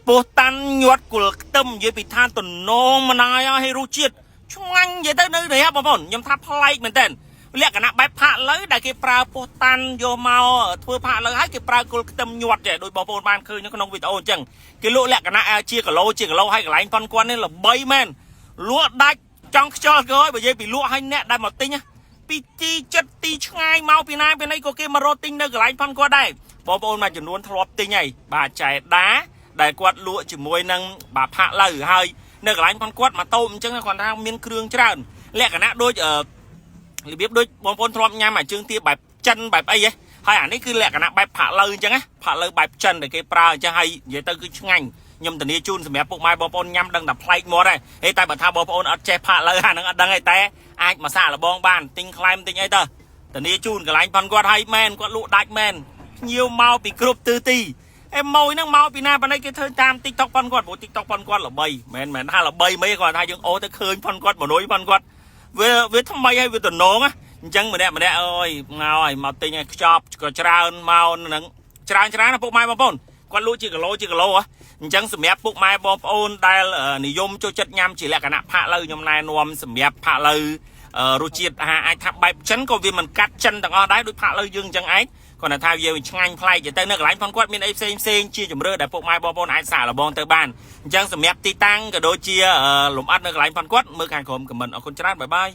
ពោះតាន់ញាត់គល់ខ្ទឹមនិយាយពីថាតំណងម្នាយឲ្យរសជាតិឆ្ងាញ់និយាយទៅនៅនេះបងប្អូនខ្ញុំថាប្លែកមែនតើលក្ខណៈបែបផាក់លើដែលគេប្រើពោះតាន់យកមកធ្វើផាក់លើហើយគេប្រើគល់ខ្ទឹមញាត់ចេះដោយបងប្អូនបានឃើញនៅក្នុងវីដេអូអញ្ចឹងគេលក់លក្ខណៈជាគីឡូហើយកន្លែងប៉ុនគាត់នេះល្បីមែនលក់ដាច់ចង់ខ្ជិលគេហើយបើនិយាយពីលក់ឲ្យអ្នកដែលមកទិញពីទីចិត្តទីឆ្ងាយមកពីណាពីណីក៏គេមករកទិញនៅកន្លែងប៉ុនគាត់ដែរបងប្អូនមួយចំនួនធ្លាប់ទិញហើយបាទចែដាដែលគាត់លក់ជាមួយនឹងបាទផាក់លើហើយនៅកន្លែងប៉ុនគាត់មកតូបអញ្ចឹងគាត់ថាមានគ្រឿងច្រើនលក្ខណៈដូចរបៀបដូចបងប្អូនធ្លាប់ញ៉ាំអាជើងទាបែបចិនបែបអីហ៎ហើយអានេះគឺលក្ខណៈបែបផាក់លើអញ្ចឹងណាផាក់លើបែបចិនដែលគេប្រើអញ្ចឹងហើយនិយាយទៅគឺឆ្ងាញ់ខ្ញុំធានាជូនសម្រាប់ពុកម៉ែបងប្អូនញ៉ាំដឹងតែប្លែកមាត់ហើយតែបើថាបងប្អូនអត់ចេះផាក់លើអាហ្នឹងអត់ដឹងទេតែអាចមកសាកល្បងបានទិញខ្លែមទិញអីទៅធានាជូនកន្លែងប៉ុនគាត់ហើយមែនគាត់លក់ដាច់មែនភ្ញៀវមកពីគ្រប់ទិសទីម៉ួយហ្នឹងមកពីណាបណ្ដៃគេធ្វើតាម TikTok ប៉ុនគាត់ព្រោះ TikTok ប៉ុនគាត់ល្បីមិនថាល្បីមិនគាត់ថាយើងអូទៅឃើញប៉ុនគាត់បនួយប៉ុនគាត់វាថ្មីហើយវាតំណងអញ្ចឹងម្នាក់អើយមកហើយមកទិញឲ្យខ្ចប់ក៏ច្រើនមកនឹងច្រើនណាពុកម៉ែបងប្អូនគាត់លក់ជាគីឡូអញ្ចឹងសម្រាប់ពុកម៉ែបងប្អូនដែលនិយមចូលចិត្តញ៉ាំជាលក្ខណៈផាក់លើខ្ញុំណែនាំសម្រាប់ផាក់លើរសជាតិអាចថាបែបចិនក៏វាមិនកាត់ចិនទាំងអស់ដែរដូចផាក់លើយើងអញ្ចឹងឯងគាត់ថាវាឆ្ងាញ់ប្លែកទៅនៅកន្លែងផងគាត់មានអីផ្សេងជាជំរឿដែលពុកម៉ែបងប្អូនអាចសាកល្បងទៅបានអញ្ចឹងសម្រាប់ទីតាំងក៏ដូចជាលំអិតនៅកន្លែងផងគាត់មើលខាងក្រោមខមមិនអរគុណច្រើនបាយបាយ